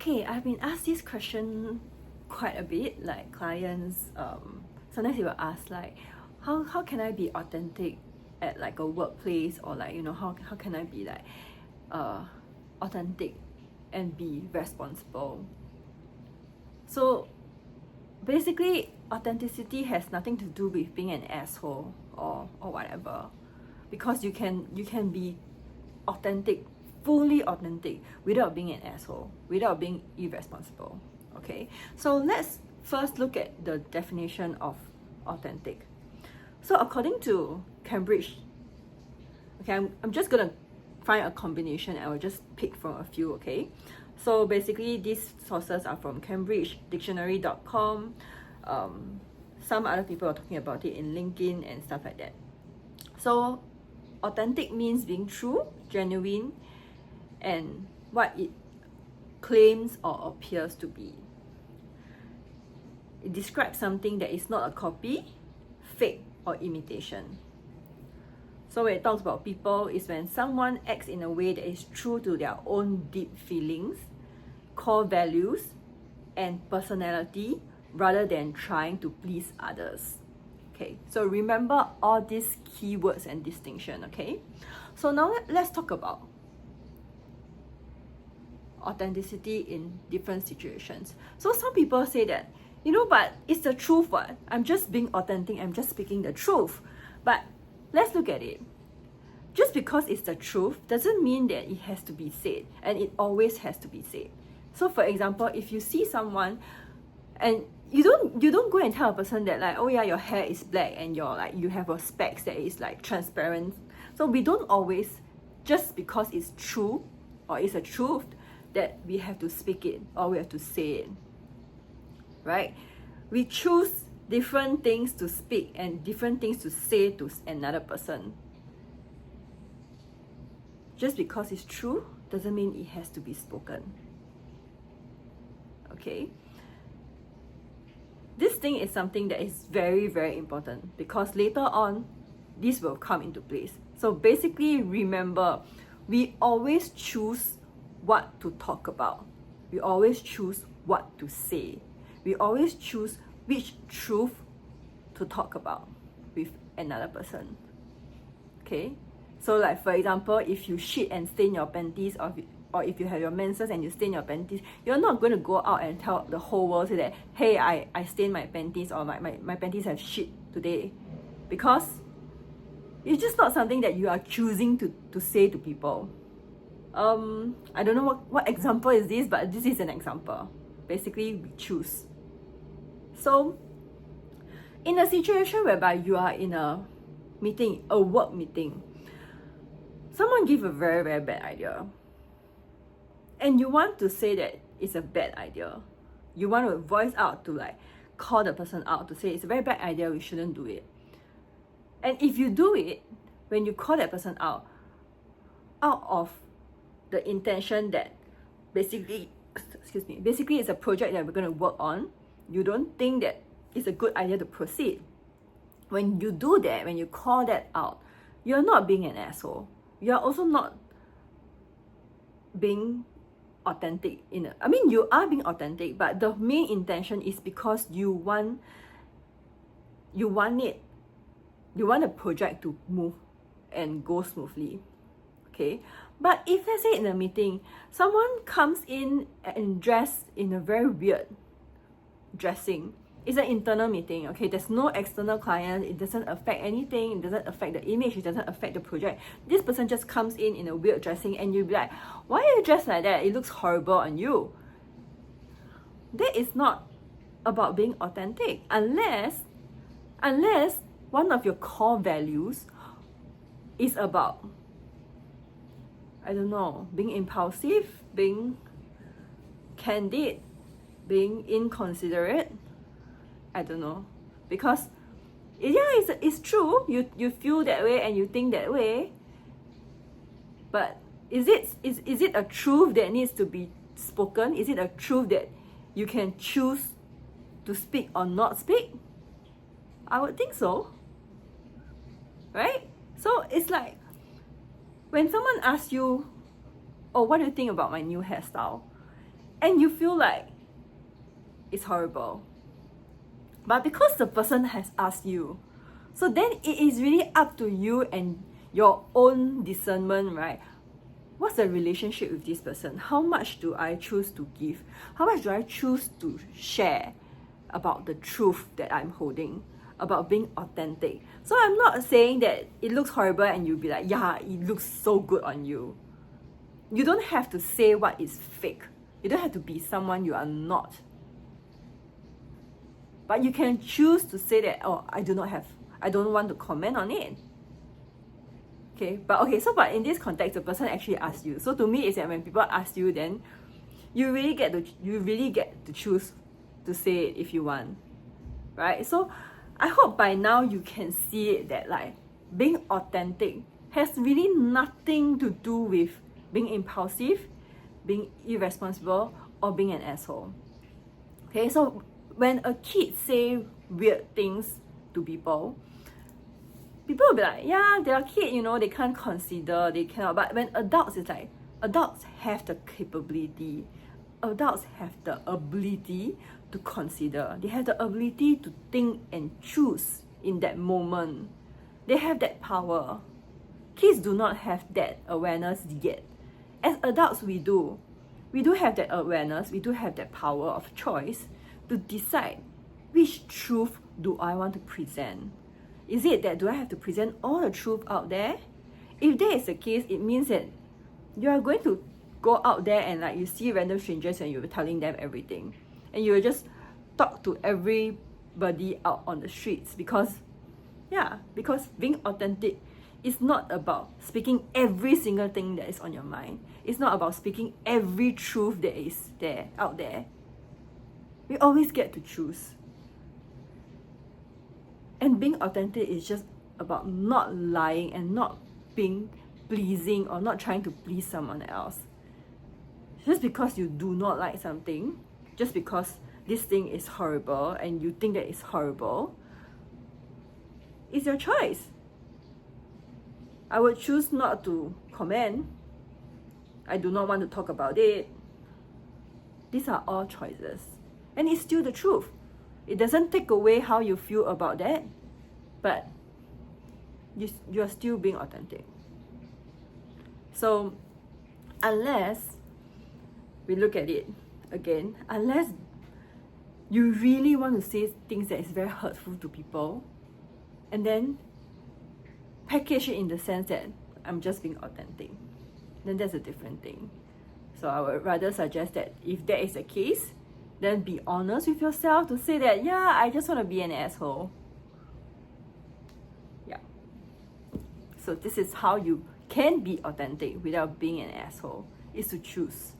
Okay, I've been asked this question quite a bit, like clients, sometimes they will ask like, how can I be authentic at like a workplace, or like, how can I be like authentic and be responsible? So basically, authenticity has nothing to do with being an asshole or whatever, because you can be authentic, fully authentic, without being an asshole, without being irresponsible. Okay, so let's first look at the definition of authentic. So according to Cambridge, okay, I'm just gonna find a combination and I will just pick from a few, okay? So basically these sources are from Cambridge Dictionary.com. Some other people are talking about it in LinkedIn and stuff like that. So authentic means being true, genuine, and what it claims or appears to be. It describes something that is not a copy, fake, or imitation. So when it talks about people, is when someone acts in a way that is true to their own deep feelings, core values, and personality, rather than trying to please others. Okay, so remember all these keywords and distinction, okay? So now let's talk about authenticity in different situations. So some people say that, but it's the truth, what? I'm just being authentic, I'm just speaking the truth. But let's look at it. Just because it's the truth doesn't mean that it has to be said, and it always has to be said. So for example, if you see someone and you don't go and tell a person that like, oh yeah, your hair is black and you have a specs that is like transparent. So we don't always, just because it's true or it's a truth, that we have to speak it or we have to say it, right? We choose different things to speak and different things to say to another person. Just because it's true doesn't mean it has to be spoken. Okay? This thing is something that is very, very important, because later on, this will come into place. So basically, remember, we always choose what to talk about. We always choose what to say. We always choose which truth to talk about with another person. Okay? So like, for example, if you shit and stain your panties, or if you have your menses and you stain your panties, you're not going to go out and tell the whole world, say that, hey, I stained my panties, or my panties have shit today. Because it's just not something that you are choosing to say to people. I don't know what example is this, but this is an example. Basically, we choose. So, in a situation whereby you are in a meeting, a work meeting, someone give a very, very bad idea, and you want to say that it's a bad idea. You want to voice out to like call the person out to say it's a very bad idea, we shouldn't do it. And if you do it, when you call that person out of the intention that basically it's a project that we're going to work on, you don't think that it's a good idea to proceed. When you do that, when you call that out, you're not being an asshole. You're also not being authentic you are being authentic, but the main intention is because you want the project to move and go smoothly. Okay? But if let's say in a meeting, someone comes in and dressed in a very weird dressing, it's an internal meeting, okay? There's no external client, it doesn't affect anything, it doesn't affect the image, it doesn't affect the project. This person just comes in a weird dressing, and you'll be like, why are you dressed like that? It looks horrible on you. That is not about being authentic, unless one of your core values is about, I don't know, being impulsive, being candid, being inconsiderate. I don't know. Because it's true, you feel that way and you think that way, but is it a truth that needs to be spoken? Is it a truth that you can choose to speak or not speak? I would think so, right? So it's like, when someone asks you, oh, what do you think about my new hairstyle? and you feel like it's horrible. But because the person has asked you, so then it is really up to you and your own discernment, right? What's the relationship with this person? How much do I choose to give? How much do I choose to share about the truth that I'm holding, about being authentic? So I'm not saying that it looks horrible and you'll be like, yeah, it looks so good on you. You don't have to say what is fake. You don't have to be someone you are not. But you can choose to say that, oh, I don't want to comment on it. Okay, but in this context, the person actually asked you. So to me, it's that when people ask you, then you really get to choose to say it if you want, right? So I hope by now you can see it that like being authentic has really nothing to do with being impulsive, being irresponsible, or being an asshole. Okay, so when a kid say weird things to people will be like, yeah, they're a kid, you know, they can't consider, they cannot. But when adults, it's like, adults have the capability, adults have the ability to consider, they have the ability to think and choose in that moment. They have that power. Kids do not have that awareness yet. As adults, we do have that awareness, we do have that power of choice to decide which truth do I want to present. Is it that do I have to present all the truth out there? If that is the case, it means that you are going to go out there and like you see random strangers and you're telling them everything. And you will just talk to everybody out on the streets because being authentic is not about speaking every single thing that is on your mind. It's not about speaking every truth that is out there. We always get to choose. And being authentic is just about not lying and not being pleasing or not trying to please someone else. Just because you do not like something, just because this thing is horrible and you think that it's horrible, it's your choice. I would choose not to comment. I do not want to talk about it. These are all choices. And it's still the truth. It doesn't take away how you feel about that, but you're still being authentic. So unless we look at it again, unless you really want to say things that is very hurtful to people and then package it in the sense that I'm just being authentic, then that's a different thing. So I would rather suggest that if that is the case, then be honest with yourself to say that, yeah, I just want to be an asshole. Yeah. So this is how you can be authentic without being an asshole, is to choose.